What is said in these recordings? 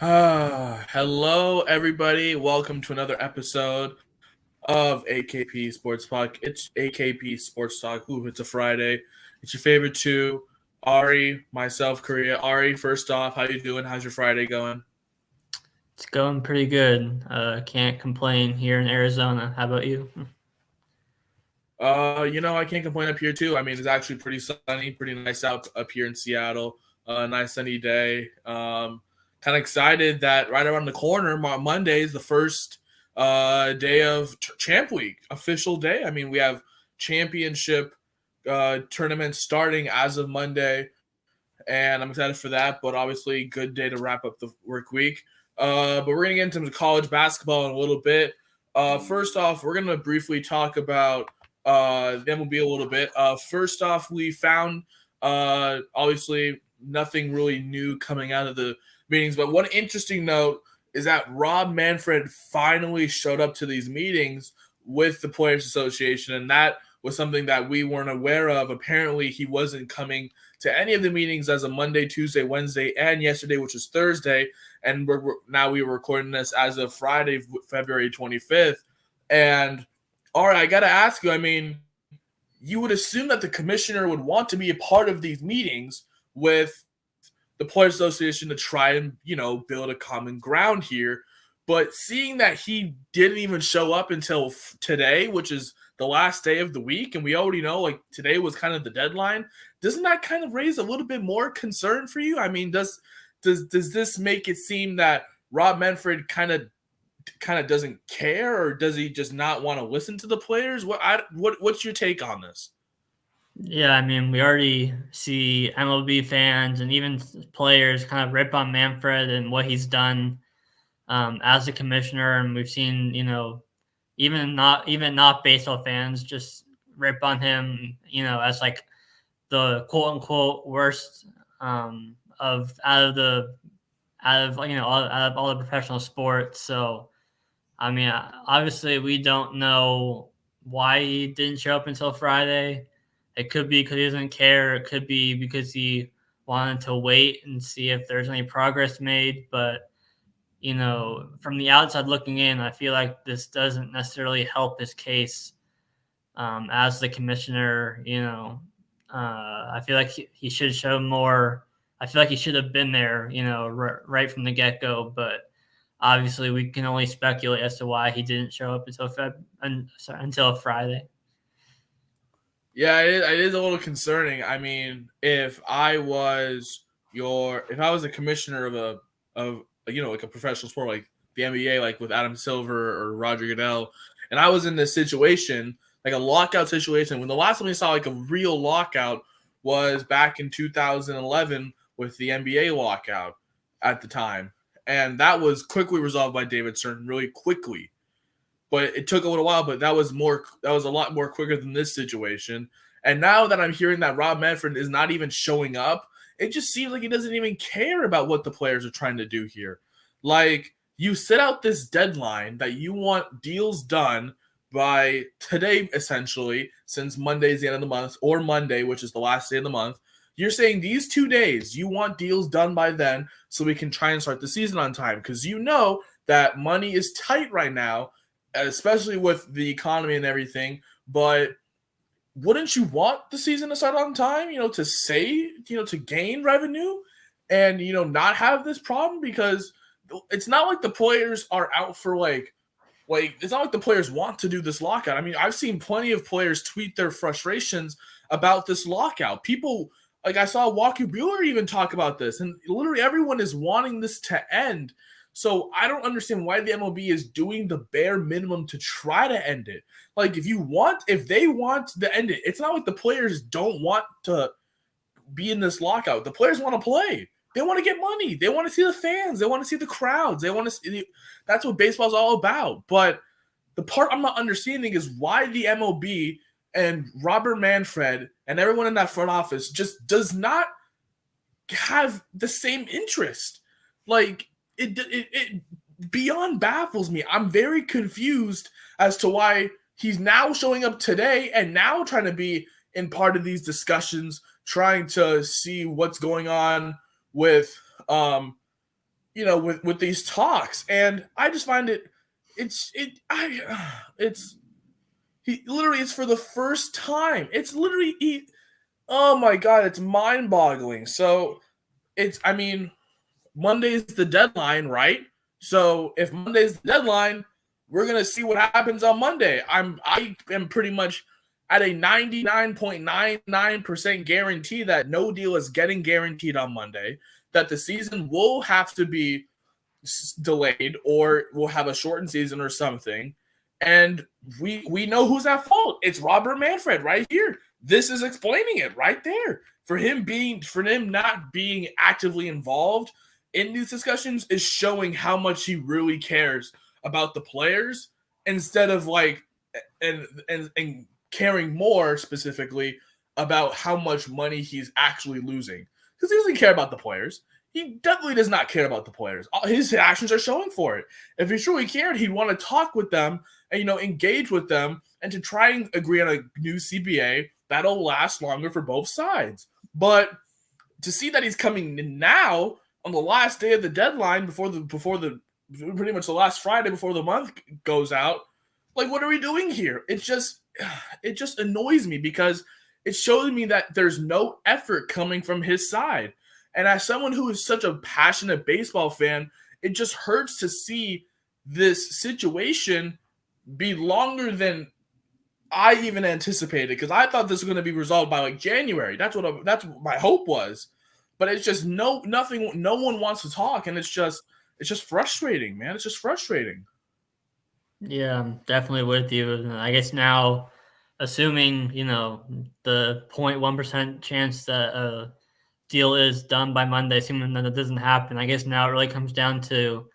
Hello, everybody. Welcome to another episode of AKP Sports Talk. It's AKP Sports Talk. Ooh, it's a Friday. It's your favorite two, Ari, myself, Kuria. Ari, first off, how you doing? How's your Friday going? It's going pretty good. Can't complain here in Arizona. How about you? I can't complain up here too. I mean, it's actually pretty sunny, pretty nice out up here in Seattle. Nice sunny day. Kind of excited that right around the corner, Monday is the first day of Champ Week, official day. I mean, we have championship tournaments starting as of Monday, and I'm excited for that. But obviously, good day to wrap up the work week. But we're gonna get into college basketball in a little bit. First off, we're gonna briefly talk about the MLB a little bit. First off, we found obviously nothing really new coming out of the meetings, but one interesting note is that Rob Manfred finally showed up to these meetings with the Players Association, and that was something that we weren't aware of. Apparently, he wasn't coming to any of the meetings as of Monday, Tuesday, Wednesday, and yesterday, which was Thursday. And now we were recording this as of Friday, February 25th. And all right, I got to ask you, I mean, you would assume that the commissioner would want to be a part of these meetings with the Players Association to try and, build a common ground here. But seeing that he didn't even show up until today, which is the last day of the week, and we already know like today was kind of the deadline, doesn't that kind of raise a little bit more concern for you? I mean, does this make it seem that Rob Manfred kind of doesn't care, or does he just not want to listen to the players? What's your take on this? Yeah, I mean, we already see MLB fans and even players kind of rip on Manfred and what he's done as a commissioner, and we've seen, even not baseball fans just rip on him, as like the quote unquote worst of out of all the professional sports. So I mean, obviously, we don't know why he didn't show up until Friday. It could be because he doesn't care. It could be because he wanted to wait and see if there's any progress made. But, from the outside looking in, I feel like this doesn't necessarily help his case as the commissioner. I feel like he should show more. I feel like he should have been there, right from the get go. But obviously, we can only speculate as to why he didn't show up until Friday. Yeah, it is a little concerning. I mean, if I was the commissioner of like a professional sport like the NBA, like with Adam Silver or Roger Goodell, and I was in this situation, like a lockout situation, when the last time we saw like a real lockout was back in 2011 with the NBA lockout at the time, and that was quickly resolved by David Stern really quickly. But it took a little while, but that was a lot more quicker than this situation. And now that I'm hearing that Rob Manfred is not even showing up, it just seems like he doesn't even care about what the players are trying to do here. Like, you set out this deadline that you want deals done by today, essentially, since Monday's the end of the month, or Monday, which is the last day of the month. You're saying these 2 days, you want deals done by then so we can try and start the season on time, because you know that money is tight right now, especially with the economy and everything. But wouldn't you want the season to start on time, to gain revenue and, not have this problem? Because it's not like the players are out for it's not like the players want to do this lockout. I mean, I've seen plenty of players tweet their frustrations about this lockout. People, like I saw Walker Buehler even talk about this, and literally everyone is wanting this to end. So I don't understand why the MLB is doing the bare minimum to try to end it. Like, if they want to end it, it's not like the players don't want to be in this lockout. The players want to play. They want to get money. They want to see the fans. They want to see the crowds. They want to see. That's what baseball's all about. But the part I'm not understanding is why the MLB and Robert Manfred and everyone in that front office just does not have the same interest. Like, it beyond baffles me. I'm very confused as to why he's now showing up today and now trying to be in part of these discussions, trying to see what's going on with with these talks, and I just find it's he literally it's for the first time. It's literally oh my god, it's mind boggling. So I mean, Monday's the deadline, right? So if Monday's the deadline, we're gonna see what happens on Monday. I am pretty much at a 99.99% guarantee that no deal is getting guaranteed on Monday, that the season will have to be delayed or we'll have a shortened season or something. And we know who's at fault. It's Robert Manfred right here. This is explaining it right there. For him not being actively involved in these discussions is showing how much he really cares about the players instead of and caring more specifically about how much money he's actually losing. Because he doesn't care about the players. He definitely does not care about the players. His actions are showing for it. If he truly cared, he'd want to talk with them and engage with them and to try and agree on a new CBA that'll last longer for both sides. But to see that he's coming in now on the last day of the deadline before the pretty much the last Friday before the month goes out, like, what are we doing here? It just annoys me because it shows me that there's no effort coming from his side. And as someone who is such a passionate baseball fan, it just hurts to see this situation be longer than I even anticipated, because I thought this was going to be resolved by like January. That's what my hope was. But it's just nothing. No one wants to talk, and it's just frustrating, man. It's just frustrating. Yeah, I'm definitely with you. And I guess now, assuming the 0.1% chance that a deal is done by Monday, assuming that it doesn't happen, I guess now it really comes down to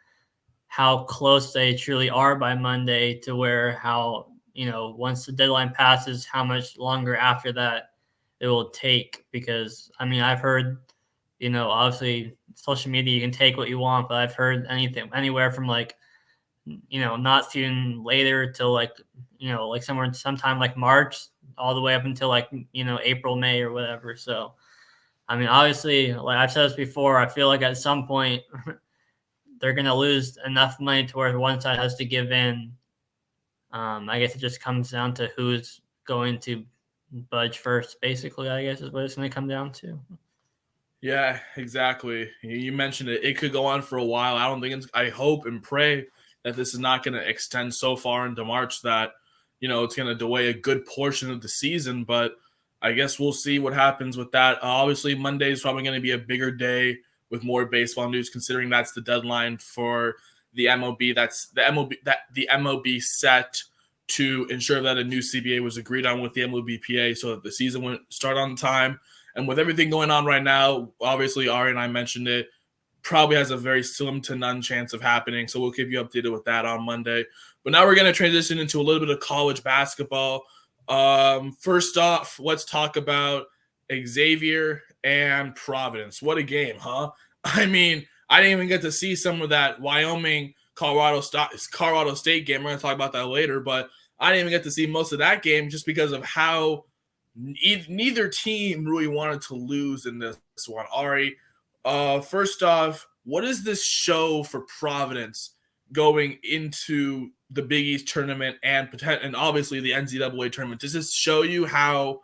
how close they truly are by Monday to where how once the deadline passes, how much longer after that it will take. Because I mean, I've heard, obviously social media, you can take what you want, but I've heard anything anywhere from not seeing later till like sometime like March all the way up until like April, May or whatever. So I mean, obviously, like I've said this before, I feel like at some point they're going to lose enough money to where one side has to give in. I guess it just comes down to who's going to budge first, basically, I guess is what it's going to come down to. Yeah, exactly. You mentioned it. It could go on for a while. I don't think I hope and pray that this is not going to extend so far into March that, it's going to delay a good portion of the season. But I guess we'll see what happens with that. Obviously, Monday is probably going to be a bigger day with more baseball news, considering that's the deadline for the MLB. That's the MLB set to ensure that a new CBA was agreed on with the MLBPA so that the season would start on time. And with everything going on right now, obviously, Ari and I mentioned it, probably has a very slim to none chance of happening. So we'll keep you updated with that on Monday. But now we're going to transition into a little bit of college basketball. First off, let's talk about Xavier and Providence. What a game, huh? I mean, I didn't even get to see some of that Wyoming Colorado State game. We're going to talk about that later, but I didn't even get to see most of that game just because of how neither team really wanted to lose in this one. Ari, first off, what does this show for Providence going into the Big East tournament and obviously the NCAA tournament? Does this show you how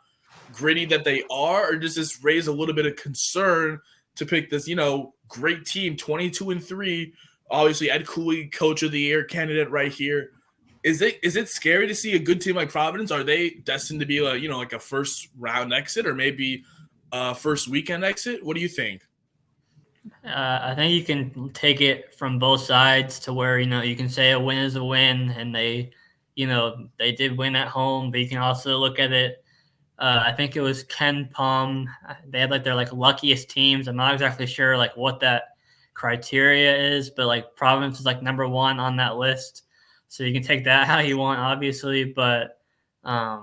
gritty that they are, or does this raise a little bit of concern to pick this, great team, 22-3, obviously Ed Cooley, Coach of the Year candidate right here? Is it scary to see a good team like Providence? Are they destined to be like a first round exit or maybe a first weekend exit? What do you think? I think you can take it from both sides to where you can say a win is a win, and they did win at home, but you can also look at it. I think it was Ken Palm. They had their luckiest teams. I'm not exactly sure what that criteria is, but Providence is number one on that list. So you can take that how you want, obviously. But I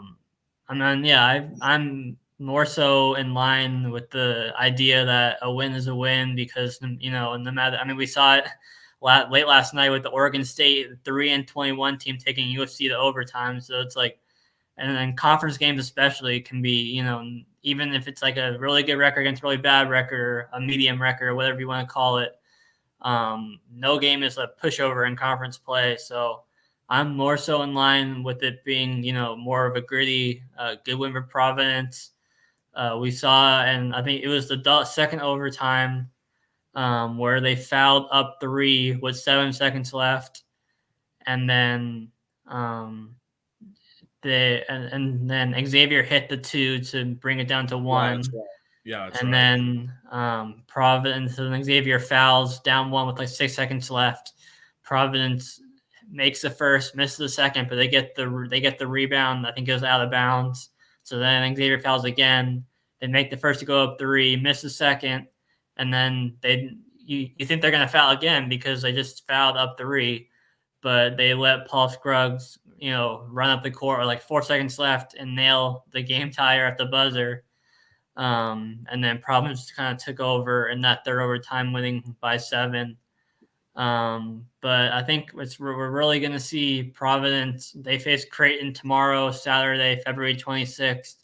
mean, yeah, I'm more so in line with the idea that a win is a win because no matter. I mean, we saw it late last night with the Oregon State 3-21 team taking USC to overtime. So it's and then conference games especially can be, even if it's a really good record against a really bad record or a medium record or whatever you want to call it, No game is a pushover in conference play. So I'm more so in line with it being, more of a gritty, good win for Providence. We saw, and I think it was the second overtime where they fouled up 3 with 7 seconds left. And then and then Xavier hit the 2 to bring it down to 1. That's right. Yeah, that's And right. then Providence and Xavier fouls down 1 with like 6 seconds left. Providence makes the first, misses the second, but they get the rebound. I think it goes out of bounds. So then Xavier fouls again. They make the first to go up 3, miss the second, and then you think they're gonna foul again because they just fouled up 3, but they let Paul Scruggs run up the court with like 4 seconds left and nail the game tire at the buzzer. And then Providence kind of took over in that third overtime, winning by 7. But I think we're really going to see Providence. They face Creighton tomorrow, Saturday, February 26th.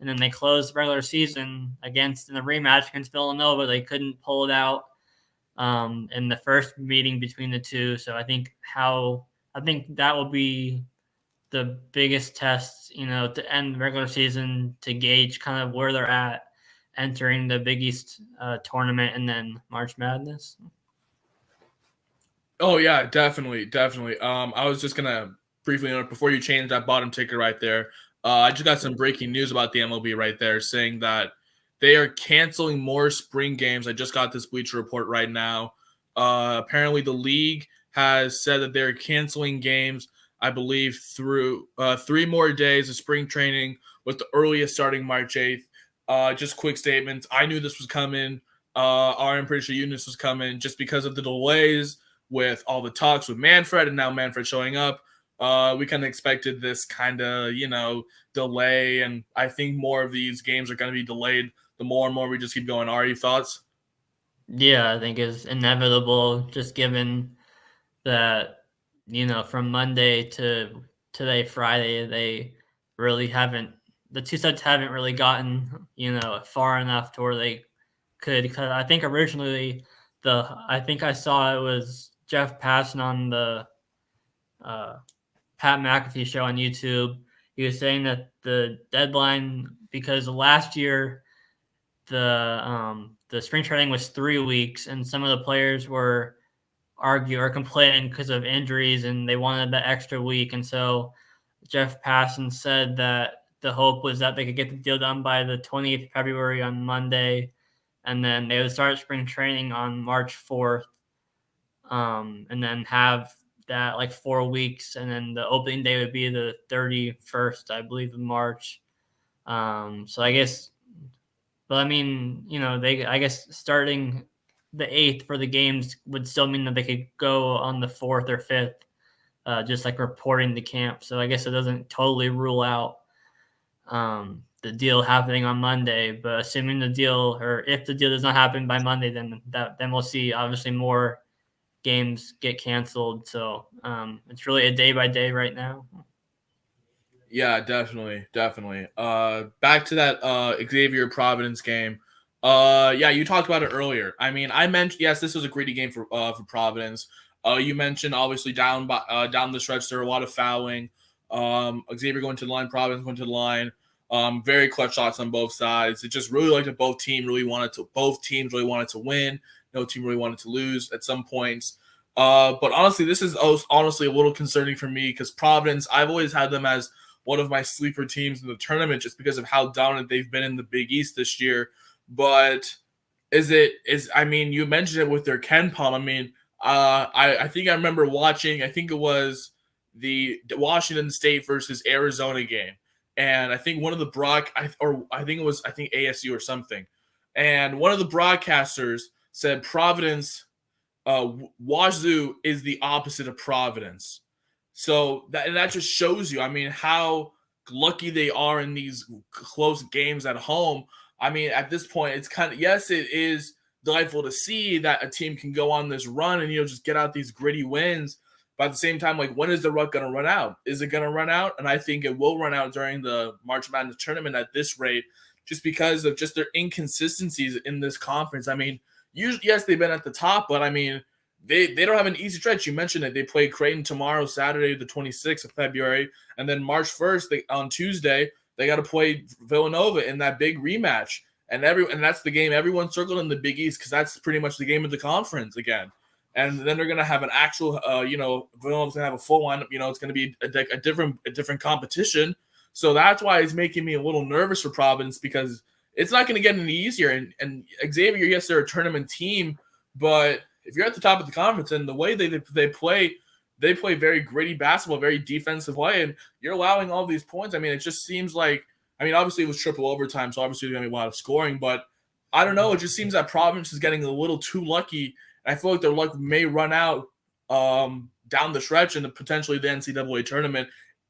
And then they close the regular season in the rematch against Villanova. They couldn't pull it out in the first meeting between the two. So I think that will be the biggest test, to end the regular season, to gauge kind of where they're at entering the Big East tournament and then March Madness. Oh yeah, definitely. I was just gonna briefly note before you change that bottom ticker right there. I just got some breaking news about the MLB right there, saying that they are canceling more spring games. I just got this Bleacher Report right now. Apparently, the league has said that they're canceling games, I believe, through 3 more days of spring training, with the earliest starting March 8th. Just quick statements. I knew this was coming. I'm pretty sure Eunice was coming just because of the delays with all the talks with Manfred and now Manfred showing up. We kind of expected this kind of, delay, and I think more of these games are going to be delayed the more and more we just keep going. Ari, thoughts? Yeah, I think it's inevitable, just given that, from Monday to today, Friday, the two sides haven't really gotten, far enough to where they could. Because I think originally, I think I saw it was Jeff Passan on the Pat McAfee show on YouTube. He was saying that the deadline, because last year the spring training was 3 weeks, and some of the players were complaining because of injuries, and they wanted that extra week. And so Jeff Passan said that the hope was that they could get the deal done by the 20th of February on Monday, and then they would start spring training on March 4th, and then have that like 4 weeks, and then the opening day would be the 31st, I believe, of March. So I guess, but I mean, I guess starting the 8th for the games would still mean that they could go on the 4th or 5th, just like reporting to camp. So I guess it doesn't totally rule out the deal happening on Monday, but assuming if the deal does not happen by Monday, then we'll see obviously more games get canceled. So it's really a day by day right now. Yeah, definitely. Back to that Xavier-Providence game. Yeah, you talked about it earlier. I mean, I mentioned, yes, this was a gritty game for Providence. You mentioned obviously down the stretch there were a lot of fouling. Xavier going to the line, Providence going to the line. Very clutch shots on both sides. It just really looked like both teams really wanted to win. No team really wanted to lose at some points. But honestly, this is honestly a little concerning for me because Providence, I've always had them as one of my sleeper teams in the tournament just because of how dominant they've been in the Big East this year. But I mean, you mentioned it with their Ken Palm. I mean, I think I remember watching, I think it was the Washington State versus Arizona game. And I think one of the I think ASU or something. And one of the broadcasters said Providence, Wazoo is the opposite of Providence. So that just shows you, I mean, how lucky they are in these close games at home. I mean, at this point, it's kind of, yes, it is delightful to see that a team can go on this run and, just get out these gritty wins. But at the same time, like, when is the rut going to run out? Is it going to run out? And I think it will run out during the March Madness tournament at this rate, just because of just their inconsistencies in this conference. I mean, yes, they've been at the top, but I mean, they don't have an easy stretch. You mentioned it. They play Creighton tomorrow, Saturday, the 26th of February, and then March 1st on Tuesday they got to play Villanova in that big rematch. And that's the game everyone circled in the Big East because that's pretty much the game of the conference again. And then they're gonna have an actual, Villanova's gonna have a full lineup. It's gonna be a different competition. So that's why it's making me a little nervous for Providence because it's not gonna get any easier. And Xavier, yes, they're a tournament team, but if you're at the top of the conference and the way they play very gritty basketball, very defensive play, and you're allowing all these points. I mean, it just seems like, obviously it was triple overtime, so obviously there's going to be a lot of scoring, but I don't know. It just seems that Providence is getting a little too lucky. And I feel like their luck may run out down the stretch and potentially the NCAA tournament.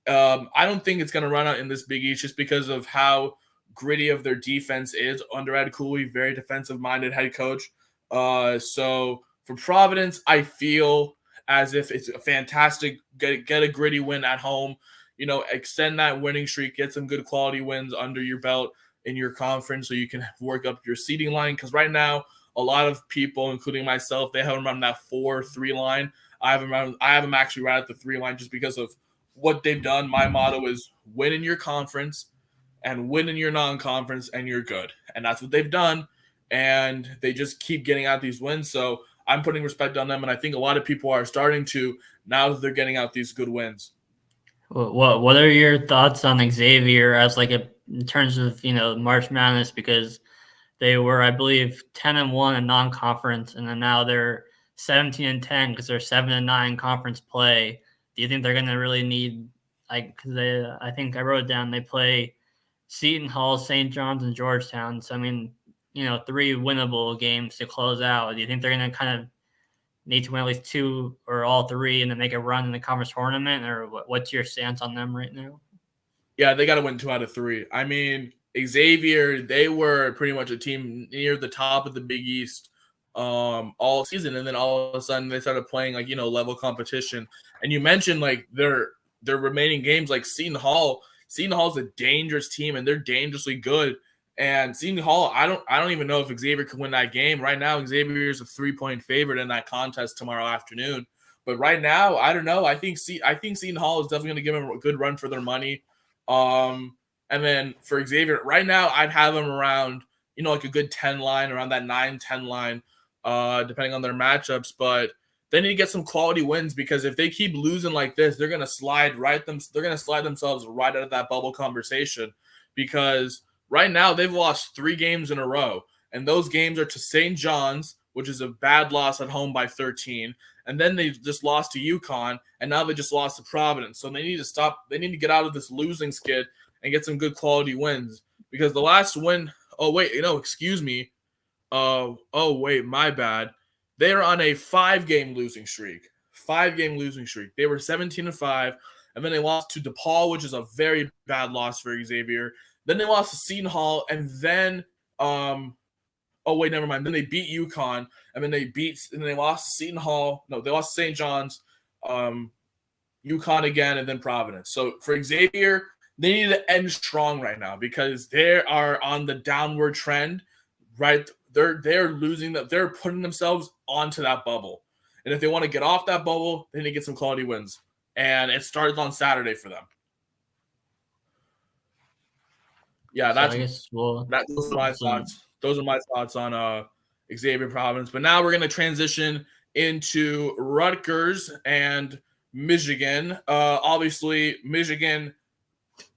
I don't think it's going to run out in this Big East just because of how gritty of their defense is under Ed Cooley, very defensive-minded head coach. So for Providence, I feel as if it's a fantastic get a gritty win at home, extend that winning streak, get some good quality wins under your belt in your conference so you can work up your seeding line. Because right now, a lot of people, including myself, they have them around that 4-3 line. I have them actually right at the 3 line just because of what they've done. My motto is win in your conference and win in your non-conference and you're good. And that's what they've done. And they just keep getting out these wins. So I'm putting respect on them. And I think a lot of people are starting to now that they're getting out these good wins. What are your thoughts on Xavier as in terms of, March Madness? Because they were, I believe, 10-1 in non-conference, and then now they're 17-10 because they're 7-9 conference play. Do you think they're going to really need because I think I wrote it down. They play Seton Hall, St. John's, and Georgetown. So 3 winnable games to close out. Do you think they're going to kind of need to win at least 2 or all 3 and then make a run in the conference tournament? Or what's your stance on them right now? Yeah, they got to win 2 out of 3. Xavier, they were pretty much a team near the top of the Big East all season, and then all of a sudden they started playing level competition. And you mentioned their remaining games, like Seton Hall. Seton Hall's a dangerous team, and they're dangerously good. And Seton Hall, I don't even know if Xavier can win that game right now. Xavier is a 3-point favorite in that contest tomorrow afternoon. But right now, I don't know. I think Seton Hall is definitely going to give them a good run for their money. And then for Xavier, right now, I'd have them around, a good 10 line, around that 9-10 line, depending on their matchups. But they need to get some quality wins because if they keep losing like this, they're going to slide themselves right out of that bubble conversation because right now they've lost 3 games in a row. And those games are to St. John's, which is a bad loss at home by 13. And then they just lost to UConn, and now they just lost to Providence. So they need to stop. They need to get out of this losing skid and get some good quality wins. Because the last win – excuse me. My bad. They are on a 5-game losing streak. 5-game losing streak. They were 17-5, and then they lost to DePaul, which is a very bad loss for Xavier. Then they lost to Seton Hall, and then never mind. Then they beat UConn, and then they lost to Seton Hall. No, they lost to St. John's, UConn again, and then Providence. So for Xavier, they need to end strong right now because they are on the downward trend. Right, they're losing that. They're putting themselves onto that bubble, and if they want to get off that bubble, they need to get some quality wins. And it starts on Saturday for them. Yeah, those are my thoughts. Those are my thoughts on Xavier Providence. But now we're going to transition into Rutgers and Michigan. Obviously, Michigan,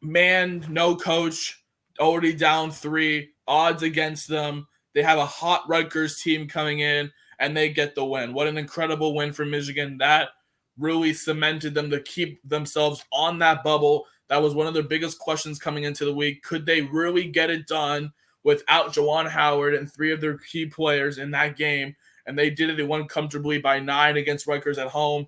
no coach, already down 3, odds against them. They have a hot Rutgers team coming in, and they get the win. What an incredible win for Michigan. That really cemented them to keep themselves on that bubble. That was one of their biggest questions coming into the week. Could they really get it done without Juwan Howard and 3 of their key players in that game? And they did it. They won comfortably by 9 against Rutgers at home.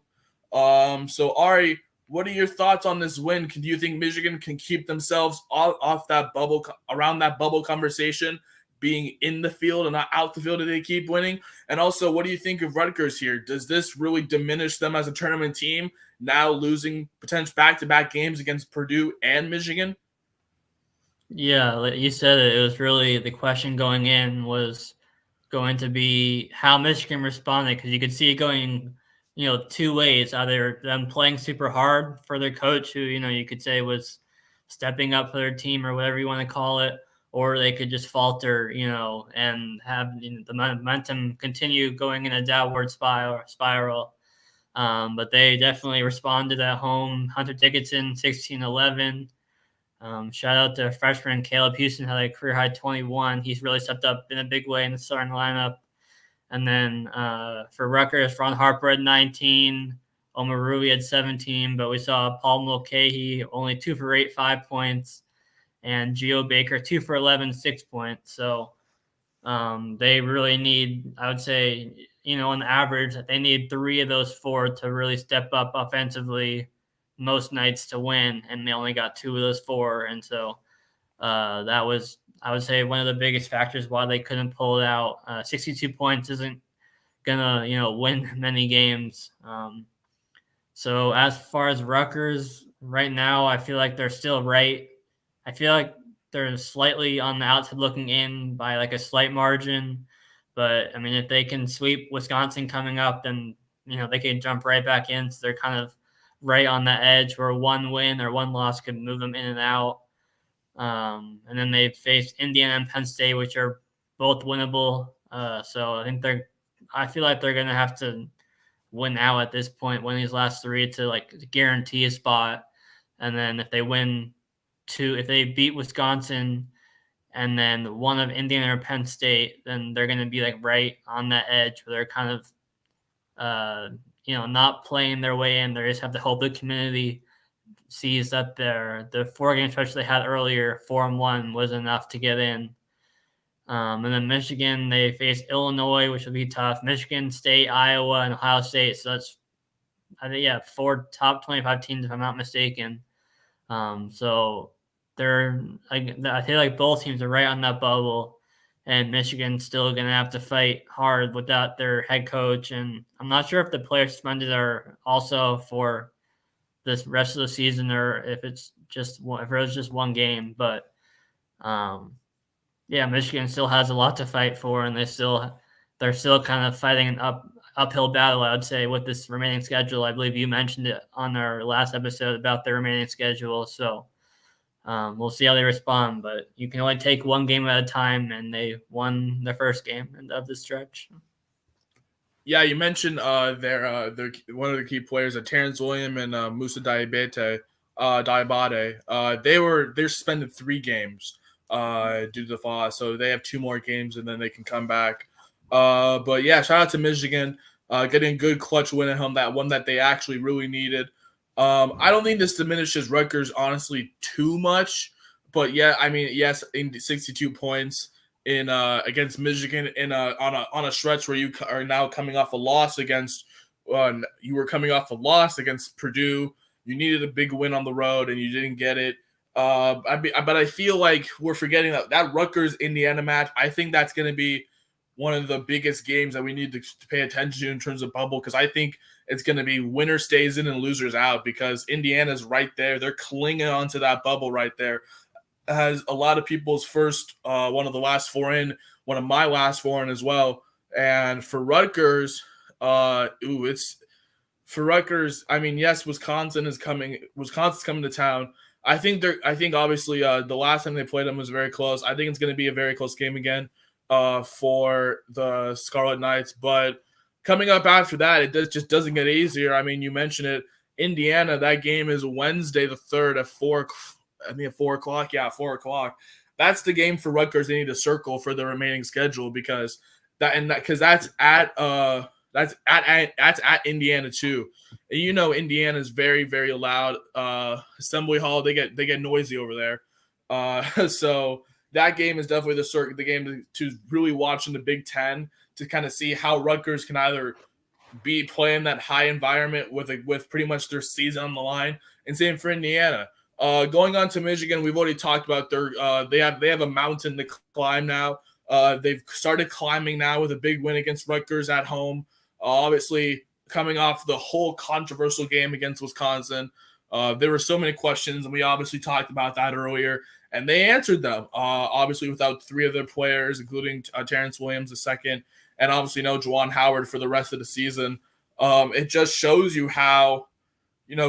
So, Ari, what are your thoughts on this win? Do you think Michigan can keep themselves off that bubble, around that bubble conversation, being in the field and not out the field if they keep winning? And also, what do you think of Rutgers here? Does this really diminish them as a tournament team, now losing potential back-to-back games against Purdue and Michigan? Yeah, like you said, it was really the question going in was going to be how Michigan responded, because you could see it going, two ways: either them playing super hard for their coach, who you could say was stepping up for their team or whatever you want to call it, or they could just falter, and have the momentum continue going in a downward spiral. But they definitely responded at home. Hunter Dickinson, 16-11. Shout out to freshman Caleb Houston, had a career high 21. He's really stepped up in a big way in the starting lineup. And then for Rutgers, Ron Harper had 19. Omarui had 17, but we saw Paul Mulcahy only 2 for 8, 5 points, and Geo Baker 2 for 11, 6 points. So they really need, I would say, on average, they need 3 of those 4 to really step up offensively most nights to win, and they only got 2 of those 4. And so that was, I would say, one of the biggest factors why they couldn't pull it out. 62 points isn't gonna, win many games. So as far as Rutgers right now, I feel like they're still right. I feel like they're slightly on the outside looking in by like a slight margin. But I mean, if they can sweep Wisconsin coming up, then they can jump right back in. So they're kind of right on the edge where one win or one loss could move them in and out. And then they face Indiana and Penn State, which are both winnable. So I feel like they're gonna have to win out at this point, win these last 3 to like guarantee a spot. And then if they win 2, if they beat Wisconsin and then one of Indiana or Penn State, then they're going to be like right on that edge where they're kind of, not playing their way in. They just have to hope the community sees that the 4-game stretch they had earlier, 4-1, was enough to get in. And then Michigan, they face Illinois, which will be tough. Michigan State, Iowa, and Ohio State. So that's, I think, 4 top 25 teams, if I'm not mistaken. So I feel like both teams are right on that bubble, and Michigan's still going to have to fight hard without their head coach. And I'm not sure if the players suspended are also for this rest of the season, or if it was just one game. But Michigan still has a lot to fight for, and they're still kind of fighting an uphill battle, I would say, with this remaining schedule. I believe you mentioned it on our last episode about the remaining schedule. So we'll see how they respond, but you can only take one game at a time, and they won their first game of the stretch. Yeah, you mentioned their one of the key players, Terrence William and Musa Diabate. They're suspended 3 games due to the fall, so they have 2 more games and then they can come back. But yeah, shout out to Michigan getting a good clutch win at home, that one that they actually really needed. I don't think this diminishes Rutgers honestly too much, but yeah, I mean, yes, in 62 points in against Michigan on a stretch where you are now coming off a loss against you were coming off a loss against Purdue. You needed a big win on the road and you didn't get it. But I feel like we're forgetting that Rutgers Indiana match. I think that's going to be one of the biggest games that we need to pay attention to in terms of bubble, because I think it's going to be winner stays in and losers out, because Indiana's right there. They're clinging onto that bubble right there. Has a lot of people's first, one of the last 4 in, one of my last 4 in as well. And for Rutgers, it's for Rutgers. I mean, yes, Wisconsin's coming to town. I think obviously the last time they played them was very close. I think it's going to be a very close game again for the Scarlet Knights. But coming up after that, it just doesn't get easier. I mean, you mentioned it, Indiana. That game is Wednesday the 3rd at 4. I think at 4 o'clock. Yeah, 4 o'clock. That's the game for Rutgers they need to circle for the remaining schedule, because that's at Indiana too. And Indiana is very, very loud. Assembly Hall, they get noisy over there. So that game is definitely the game to really watch in the Big Ten, to kind of see how Rutgers can either be playing that high environment with pretty much their season on the line, and same for Indiana. Going on to Michigan, we've already talked about they have a mountain to climb now. They've started climbing now with a big win against Rutgers at home. Obviously, coming off the whole controversial game against Wisconsin. There were so many questions, and we obviously talked about that earlier, and they answered them. Obviously, without three of their players, including Terrence Williams II, and obviously no Juwan Howard for the rest of the season. It just shows you how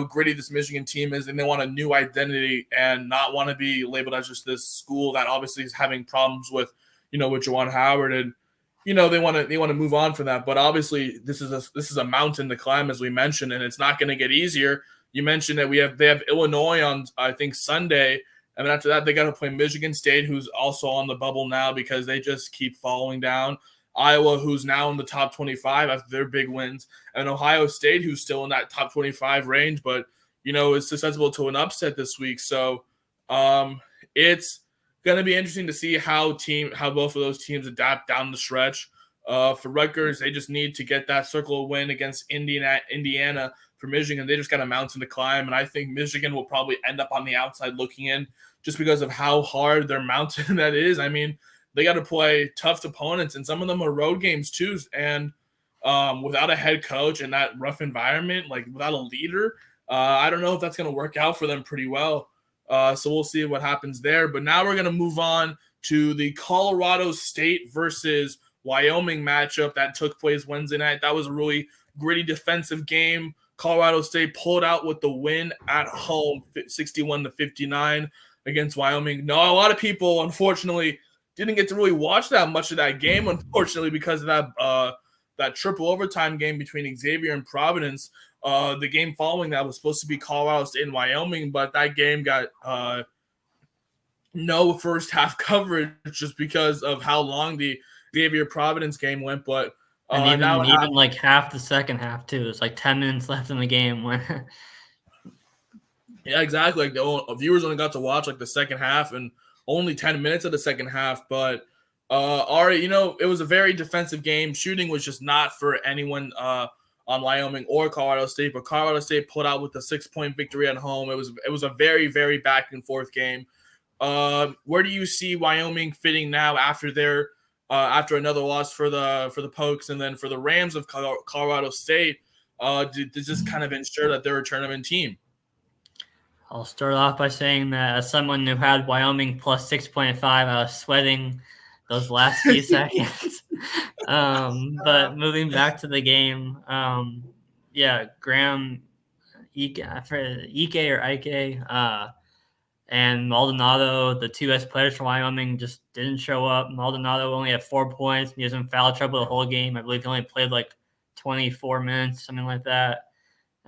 gritty this Michigan team is, and they want a new identity and not want to be labeled as just this school that obviously is having problems with Juwan Howard, and they want to move on from that. But obviously, this is a mountain to climb, as we mentioned, and it's not going to get easier. You mentioned that they have Illinois on, I think, Sunday, and then after that they got to play Michigan State, who's also on the bubble now because they just keep falling down. Iowa, who's now in the top 25 after their big wins, and Ohio State, who's still in that top 25 range, but is susceptible to an upset this week. So it's going to be interesting to see how both of those teams adapt down the stretch. For Rutgers, they just need to get that circle win against Indiana. For Michigan, they just got a mountain to climb, and I think Michigan will probably end up on the outside looking in just because of how hard their mountain that is. I mean, they got to play tough opponents, and some of them are road games too. And without a head coach and that rough environment, like without a leader, I don't know if that's going to work out for them pretty well. So we'll see what happens there. But now we're going to move on to the Colorado State versus Wyoming matchup that took place Wednesday night. That was a really gritty defensive game. Colorado State pulled out with the win at home, 61-59 against Wyoming. Now, a lot of people, unfortunately, didn't get to really watch that much of that game, unfortunately, because of that triple overtime game between Xavier and Providence. The game following that was supposed to be Colorado State and Wyoming, but that game got no first half coverage just because of how long the Xavier-Providence game went. But and even like half the second half too. It's like 10 minutes left in the game when. Yeah, exactly. Like the viewers only got to watch like the second half and only 10 minutes of the second half. But Ari, it was a very defensive game. Shooting was just not for anyone on Wyoming or Colorado State. But Colorado State pulled out with a 6-point victory at home. It was a very, very back and forth game. Where do you see Wyoming fitting now after after another loss for the Pokes, and then for the Rams of Colorado State? Does this kind of ensure that they're a tournament team? I'll start off by saying that as someone who had Wyoming plus 6.5, I was sweating those last few seconds. But moving back to the game, Graham, Ike or Ike, and Maldonado, the two best players for Wyoming, just didn't show up. Maldonado only had 4 points. He was in foul trouble the whole game. I believe he only played like 24 minutes, something like that.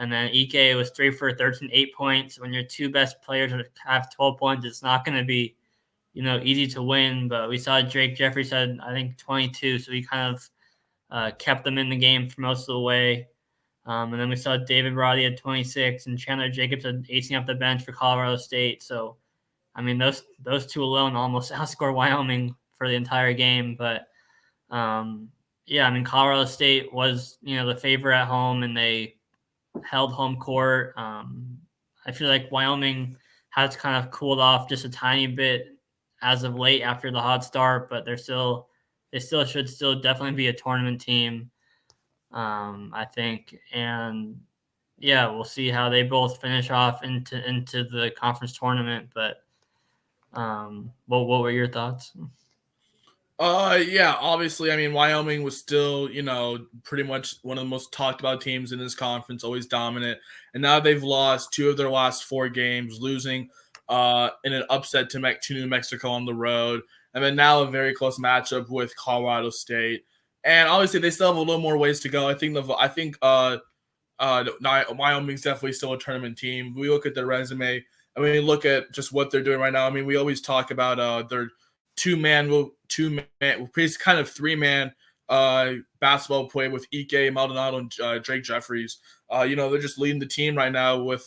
And then Ike was 3 for 13, 8 points. When your two best players have 12 points, it's not going to be, easy to win. But we saw Drake Jeffries had, I think, 22, so he kind of kept them in the game for most of the way. And then we saw David Roddy at 26 and Chandler Jacobs had 18 off the bench for Colorado State. So, I mean, those two alone almost outscored Wyoming for the entire game. But, Colorado State was, the favorite at home, and they held home court. I feel like Wyoming has kind of cooled off just a tiny bit as of late after the hot start, but they should still definitely be a tournament team, I think. And we'll see how they both finish off into the conference tournament. But what were your thoughts? Obviously, I mean, Wyoming was still, pretty much one of the most talked about teams in this conference, always dominant. And now they've lost 2 of their last 4 games, losing in an upset to New Mexico on the road. And then now a very close matchup with Colorado State. And obviously they still have a little more ways to go. I think Wyoming's definitely still a tournament team. We look at their resume. I mean, look at just what they're doing right now. I mean, we always talk about their two-man, kind of 3-man basketball play with Ike, Maldonado, and Drake Jeffries. They're just leading the team right now with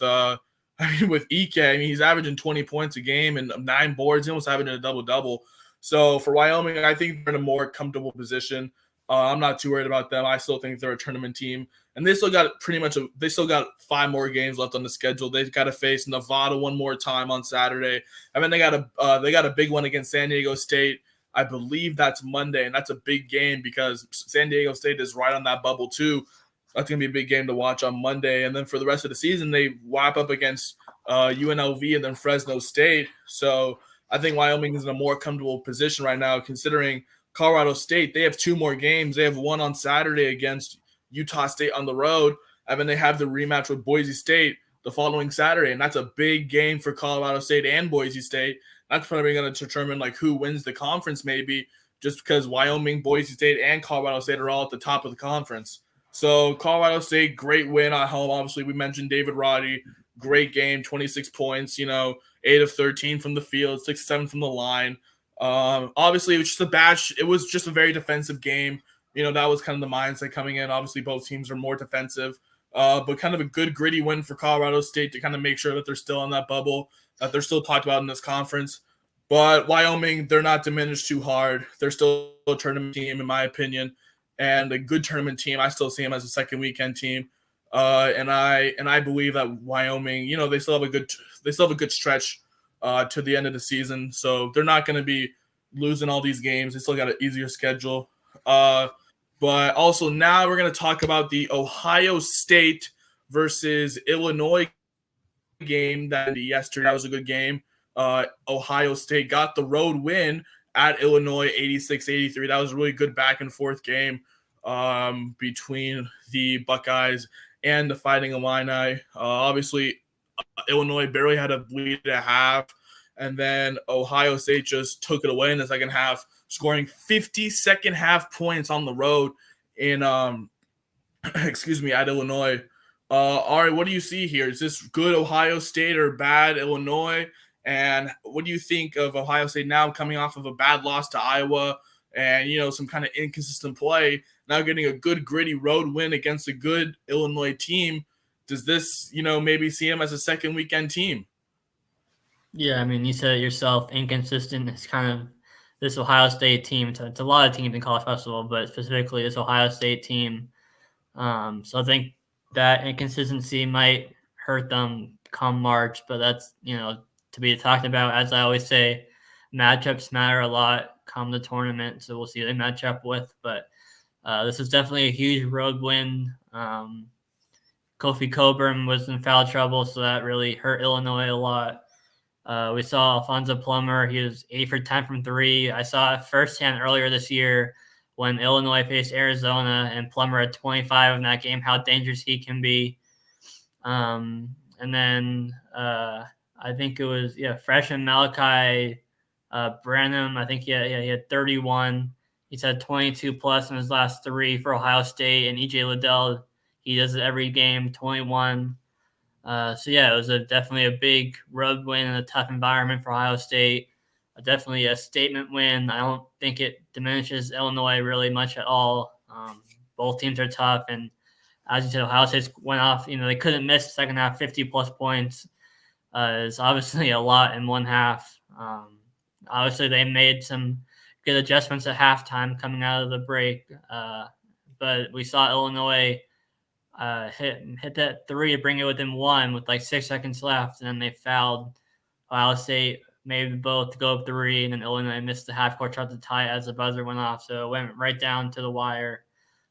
with Ike. I mean, he's averaging 20 points a game and 9 boards. He almost averaging a double-double. So for Wyoming, I think they're in a more comfortable position. I'm not too worried about them. I still think they're a tournament team. And they still got 5 more games left on the schedule. They've got to face Nevada one more time on Saturday. And then they got a big one against San Diego State. I believe that's Monday, and that's a big game because San Diego State is right on that bubble too. That's going to be a big game to watch on Monday. And then for the rest of the season, they wrap up against UNLV and then Fresno State. So I think Wyoming is in a more comfortable position right now, considering Colorado State, they have 2 more games. They have one on Saturday against Utah State on the road, and then they have the rematch with Boise State the following Saturday. And that's a big game for Colorado State and Boise State. That's probably going to determine like who wins the conference, maybe, just because Wyoming, Boise State, and Colorado State are all at the top of the conference. So Colorado State, great win at home. Obviously, we mentioned David Roddy, great game, 26 points, 8 of 13 from the field, 6 of 7 from the line. Obviously, it was just a very defensive game. That was kind of the mindset coming in. Obviously, both teams are more defensive, but kind of a good gritty win for Colorado State to kind of make sure that they're still on that bubble, that they're still talked about in this conference. But Wyoming, they're not diminished too hard. They're still a tournament team, in my opinion, and a good tournament team. I still see them as a second weekend team, and I believe that Wyoming, they still have a good stretch to the end of the season, so they're not going to be losing all these games. They still got an easier schedule. But also now we're going to talk about the Ohio State versus Illinois game that yesterday. That was a good game. Ohio State got the road win at Illinois 86-83. That was a really good back and forth game between the Buckeyes and the Fighting Illini. Obviously, Illinois barely had a lead at half, and then Ohio State just took it away in the second half, scoring 50 second half points on the road in at Illinois. Ari, what do you see here? Is this good Ohio State or bad Illinois? And what do you think of Ohio State now coming off of a bad loss to Iowa and, some kind of inconsistent play, now getting a good gritty road win against a good Illinois team? Does this, maybe see them as a second weekend team? Yeah, I mean, you said it yourself, inconsistent. It's kind of this Ohio State team. It's a lot of teams in college basketball, but specifically this Ohio State team. So I think that inconsistency might hurt them come March, but that's, to be talked about. As I always say, matchups matter a lot come the tournament, so we'll see who they match up with. But this is definitely a huge road win. Kofi Coburn was in foul trouble, so that really hurt Illinois a lot. We saw Alfonso Plummer. He was 8 for 10 from 3. I saw it firsthand earlier this year when Illinois faced Arizona, and Plummer had 25 in that game, how dangerous he can be. And then I think it was, freshman Malachi Branham. I think he had 31. He's had 22 plus in his last 3 for Ohio State, and EJ Liddell, he does it every game, 21. It was definitely a big road win in a tough environment for Ohio State. Definitely a statement win. I don't think it diminishes Illinois really much at all. Both teams are tough, and as you said, Ohio State went off. They couldn't miss the second half, 50-plus points. It's obviously a lot in one half. Obviously, they made some good adjustments at halftime coming out of the break, but we saw Illinois hit that 3 to bring it within 1 with like 6 seconds left, and then they fouled. Ohio State made both to go up 3, and then Illinois missed the half-court shot to tie it as the buzzer went off, so it went right down to the wire,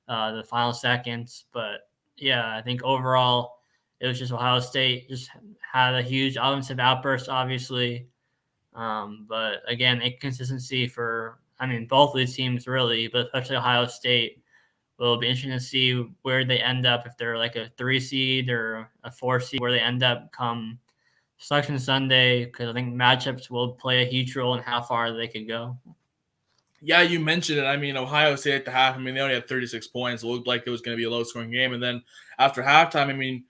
the final seconds. But yeah, I think overall it was just Ohio State just had a huge offensive outburst, obviously. But again, inconsistency for both of these teams really, but especially Ohio State. It'll be interesting to see where they end up, if they're like a 3 seed or a 4 seed, where they end up come Selection Sunday, because I think matchups will play a huge role in how far they could go. Yeah, you mentioned it. Ohio State at the half, they only had 36 points. It looked like it was going to be a low-scoring game. And then after halftime,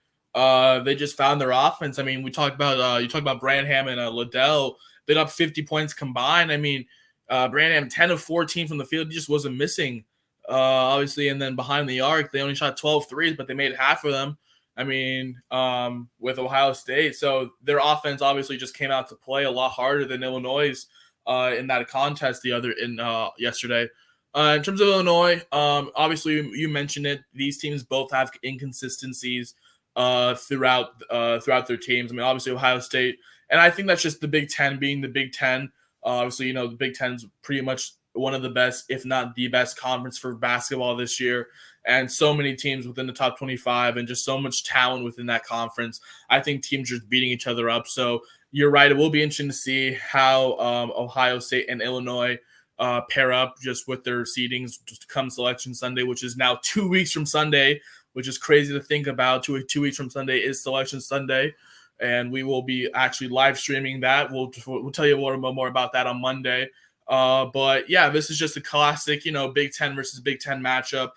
they just found their offense. We talked about you talked about Branham and Liddell. They'd up 50 points combined. Branham 10 of 14 from the field. He just wasn't missing. Obviously, and then behind the arc, they only shot 12 threes, but they made half of them. With Ohio State. So their offense obviously just came out to play a lot harder than Illinois' in that contest yesterday. In terms of Illinois, obviously you mentioned it. These teams both have inconsistencies throughout their teams. Obviously Ohio State, and I think that's just the Big Ten being the Big Ten. Obviously, the Big Ten is pretty much one of the best, if not the best, conference for basketball this year. and so many teams within the top 25 and just so much talent within that conference. I think teams are just beating each other up. So you're right. It will be interesting to see how Ohio State and Illinois pair up just with their seedings just come Selection Sunday, which is now 2 weeks from Sunday, which is crazy to think about. Two weeks from Sunday is Selection Sunday, and we will be actually live streaming that. We'll tell you more about that on Monday. But yeah, this is just a classic, Big Ten versus Big Ten matchup.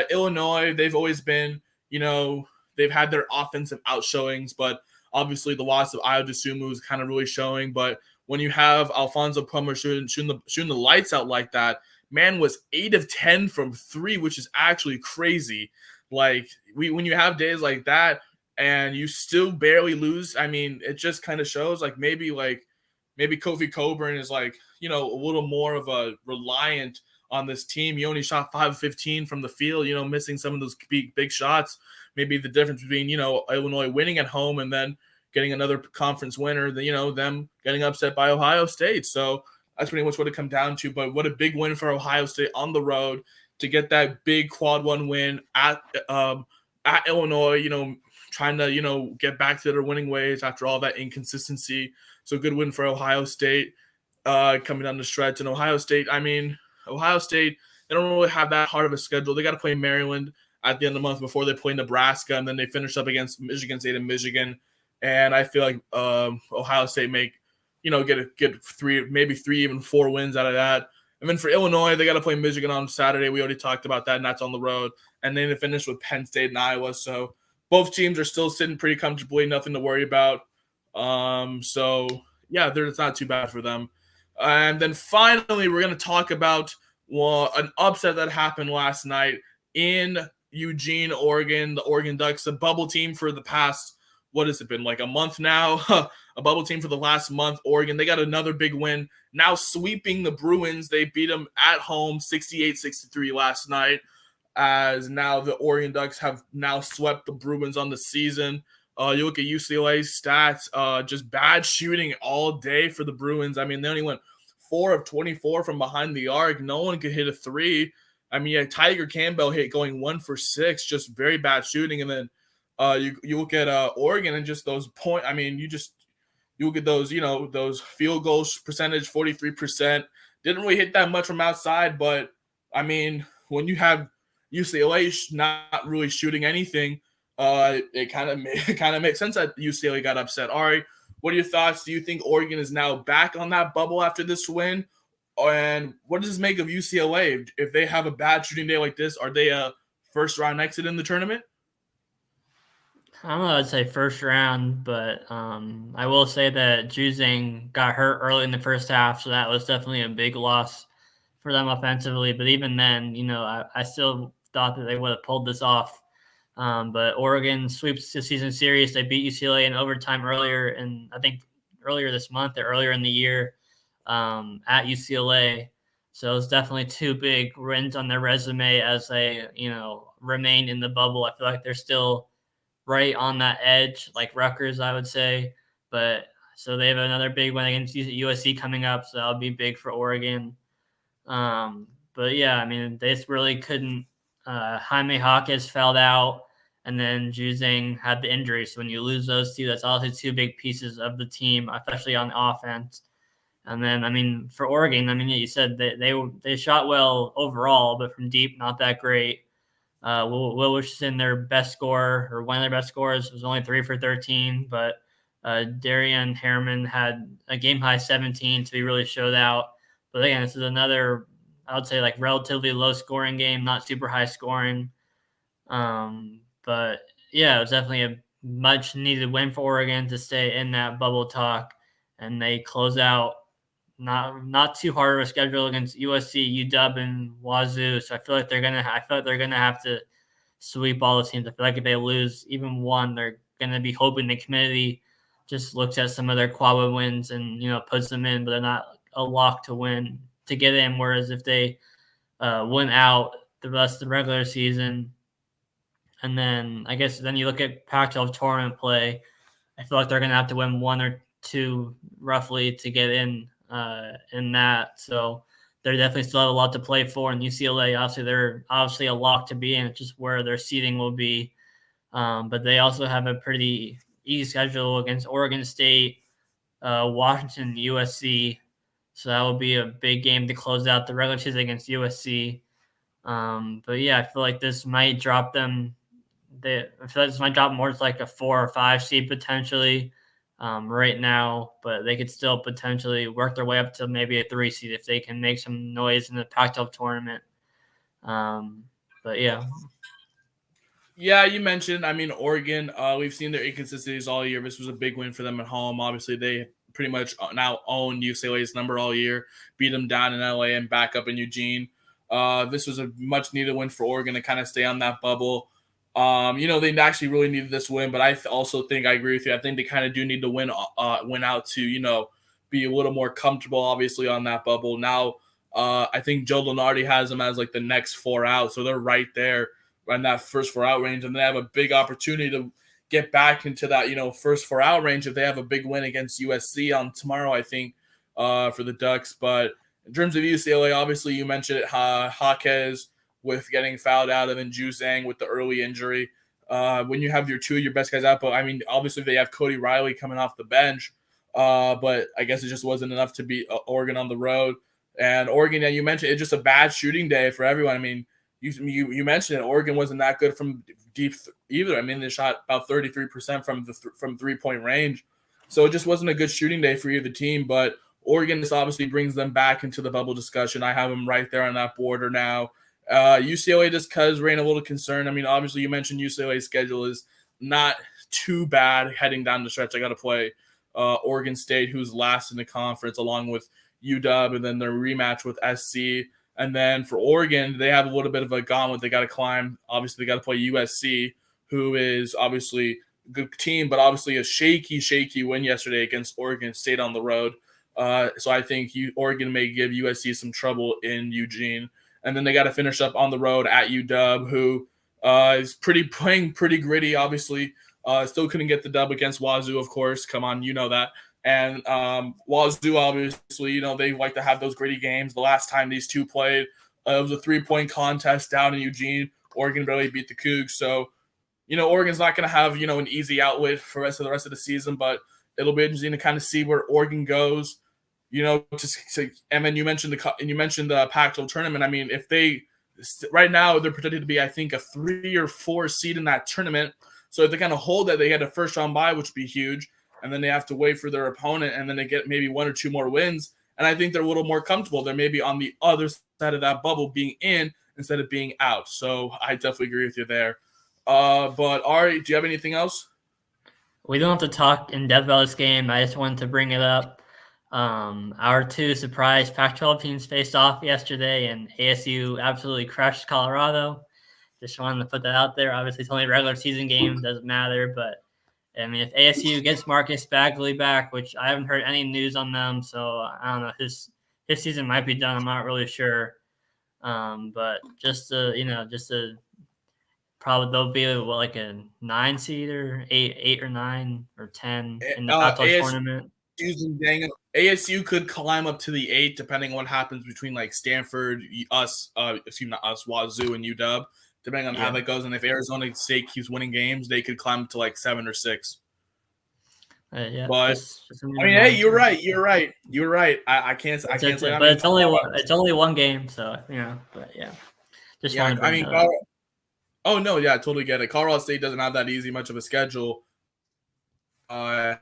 Illinois, they've always been, they've had their offensive outshowings, but obviously the loss of Ayo Dosunmu is kind of really showing. But when you have Alfonso Plummer shooting the lights out like that, man was 8 of 10 from 3, which is actually crazy. Like when you have days like that and you still barely lose, I mean, it just kind of shows maybe Kofi Coburn is a little more of a reliant on this team. He only shot 5 of 15 from the field, missing some of those big shots. Maybe the difference between, Illinois winning at home and then getting another conference winner, them getting upset by Ohio State. So that's pretty much what it comes down to. But what a big win for Ohio State on the road to get that big quad one win at Illinois, trying to, get back to their winning ways after all that inconsistency. So good win for Ohio State coming down the stretch. And Ohio State, they don't really have that hard of a schedule. They got to play Maryland at the end of the month before they play Nebraska, and then they finish up against Michigan State and Michigan. And I feel like Ohio State get 3, maybe 3, even 4 wins out of that. And then for Illinois, they got to play Michigan on Saturday. We already talked about that, and that's on the road. And then they finish with Penn State and Iowa. So both teams are still sitting pretty comfortably, nothing to worry about. So yeah, it's not too bad for them. And then finally, we're going to talk about an upset that happened last night in Eugene, Oregon. The Oregon Ducks, a bubble team for the past, what has it been, a month now? A bubble team for the last month. Oregon, they got another big win. Now sweeping the Bruins. They beat them at home 68-63 last night, as now the Oregon Ducks have now swept the Bruins on the season. You look at UCLA's stats, just bad shooting all day for the Bruins. I mean, they only went 4 of 24 from behind the arc. No one could hit a 3. I mean, yeah, Tiger Campbell hit going 1 for 6, just very bad shooting. And then you look at Oregon and just those point. I mean, you look at those, those field goal percentage, 43%. Didn't really hit that much from outside, but I mean, when you have UCLA not really shooting anything, it kind of makes sense that UCLA got upset. Ari, what are your thoughts? Do you think Oregon is now back on that bubble after this win? And what does this make of UCLA? If they have a bad shooting day like this, are they a first round exit in the tournament? I don't know, I'd say first round, but I will say that Juzang got hurt early in the first half, so that was definitely a big loss for them offensively. But even then, I still thought that they would have pulled this off. But Oregon sweeps the season series. They beat UCLA in overtime earlier, and I think earlier this month or earlier in the year at UCLA. So it's definitely 2 big wins on their resume as they, remain in the bubble. I feel like they're still right on that edge, like Rutgers, I would say. But so they have another big one against USC coming up, so that'll be big for Oregon. But yeah, I mean, they just really couldn't. Jaime Jaquez fell out, and then Juzang had the injury. So when you lose those 2, that's also 2 big pieces of the team, especially on offense. And then, I mean, for Oregon, I mean, you said they shot well overall, but from deep, not that great. Will Richardson, their best scorer, or one of their best scorers, was only 3 for 13, but Darian Harriman had a game-high 17, so he really showed out. But again, this is another, I would say, relatively low-scoring game, not super high scoring. But, yeah, it was definitely a much-needed win for Oregon to stay in that bubble talk, and they close out not too hard of a schedule against USC, UW, and Wazoo. So I feel like they're gonna have to sweep all the teams. I feel like if they lose even one, they're gonna be hoping the committee just looks at some of their quad wins and puts them in, but they're not a lock to win to get in. Whereas if they win out the rest of the regular season, and then I guess then you look at Pac-12 tournament play, I feel like they're gonna have to win 1 or 2 roughly to get in that. So they're definitely still have a lot to play for. And UCLA, obviously, they're obviously a lock to be in. It's just where their seeding will be. But they also have a pretty easy schedule against Oregon State, Washington, USC. So that will be a big game to close out the regular season against USC. But yeah, I feel like this might drop them. I feel like this might drop more to like a 4 or 5 seed potentially right now, but they could still potentially work their way up to maybe a 3 seed if they can make some noise in the Pac-12 tournament. But yeah. Yeah, you mentioned, I mean, Oregon, we've seen their inconsistencies all year. This was a big win for them at home. Obviously, they pretty much now own UCLA's number all year, beat them down in LA and back up in Eugene. This was a much needed win for Oregon to kind of stay on that bubble. They actually really needed this win, but I also think I agree with you. I think they kind of do need to win out to, be a little more comfortable, obviously, on that bubble. Now, I think Joe Lunardi has them as like the next 4 out, so they're right there in that first 4 out range, and they have a big opportunity to get back into that, first 4 out range if they have a big win against USC on tomorrow, I think, for the Ducks. But in terms of UCLA, obviously you mentioned it, Jaquez with getting fouled out, and then Ju Zhang with the early injury. When you have your best guys out, but I mean, obviously they have Cody Riley coming off the bench, but I guess it just wasn't enough to beat Oregon on the road. And Oregon, yeah, you mentioned it's just a bad shooting day for everyone. I mean, you mentioned it. Oregon wasn't that good from deep either. I mean, they shot about 33% from from 3-point range, so it just wasn't a good shooting day for either team. But Oregon, this obviously brings them back into the bubble discussion. I have them right there on that border now. UCLA just cause reign a little concern. I mean, obviously you mentioned UCLA's schedule is not too bad heading down the stretch. I got to play Oregon State, who's last in the conference, along with UW, and then their rematch with SC. And then for Oregon, they have a little bit of a gauntlet they got to climb. Obviously, they got to play USC, who is obviously a good team, but obviously a shaky win yesterday against Oregon State on the road. So I think Oregon may give USC some trouble in Eugene. And then they got to finish up on the road at UW, who is playing pretty gritty, obviously. Still couldn't get the dub against Wazoo, of course. Come on, you know that. And Wazoo, obviously, they like to have those gritty games. The last time these two played, it was a 3-point contest down in Eugene. Oregon barely beat the Cougs. So, Oregon's not going to have, an easy outlet for the rest of the season, but it'll be interesting to kind of see where Oregon goes. And then you mentioned the Pac-12 tournament. I mean, if right now they're predicted to be, I think, a 3 or 4 seed in that tournament. So if they kind of hold that, they get a first round bye, which would be huge. And then they have to wait for their opponent, and then they get maybe 1 or 2 more wins. And I think they're a little more comfortable. They're maybe on the other side of that bubble, being in instead of being out. So I definitely agree with you there. But Ari, do you have anything else? We don't have to talk in depth about this game. I just wanted to bring it up. Our 2 surprise Pac-12 teams faced off yesterday, and ASU absolutely crushed Colorado. Just wanted to put that out there. Obviously, it's only a regular season game. Doesn't matter, but I mean, if ASU gets Marcus Bagley back, which I haven't heard any news on them, so I don't know. His season might be done. I'm not really sure. But just probably they'll be like a 9 seed or 8 or 9 or 10 in the Pac-12 tournament. ASU could climb up to the 8 depending on what happens between like Stanford, Wazoo, and UW. Depending on how that goes, and if Arizona State keeps winning games, they could climb to like 7 or 6. But I mean, hey, you're right. I can't say. But it's only one game, so But yeah, just I mean, oh no, yeah, I totally get it. Colorado State doesn't have that easy much of a schedule. I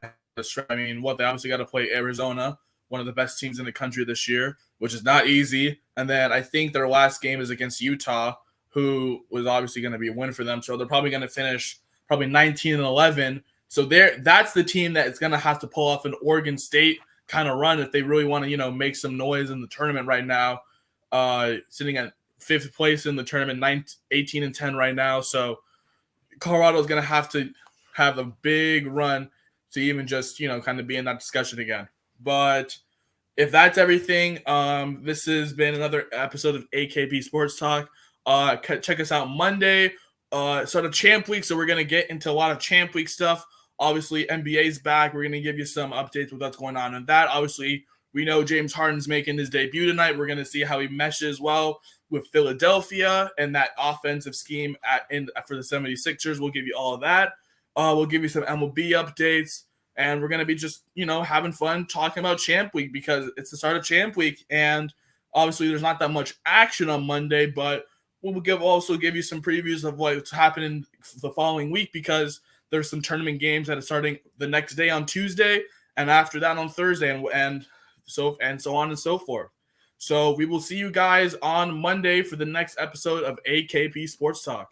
mean, they obviously got to play Arizona, one of the best teams in the country this year, which is not easy. And then I think their last game is against Utah, who was obviously going to be a win for them. So they're probably going to finish 19-11. So that's the team that is going to have to pull off an Oregon State kind of run if they really want to, make some noise in the tournament right now. Sitting at 5th place in the tournament, 18-10 right now. So Colorado's going to have a big run to even just, kind of be in that discussion again. But if that's everything, this has been another episode of AKP Sports Talk. Check us out Monday, sort of Champ Week, so we're going to get into a lot of Champ Week stuff. Obviously, NBA's back. We're going to give you some updates with what's going on in that. Obviously, We know James Harden's making his debut tonight. We're going to see how he meshes well with Philadelphia and that offensive scheme for the 76ers. We'll give you all of that. We'll give you some MLB updates. And we're going to be just, having fun talking about Champ Week because it's the start of Champ Week. And obviously there's not that much action on Monday, but we'll also give you some previews of what's happening the following week because there's some tournament games that are starting the next day on Tuesday and after that on Thursday and so on and so forth. So we will see you guys on Monday for the next episode of AKP Sports Talk.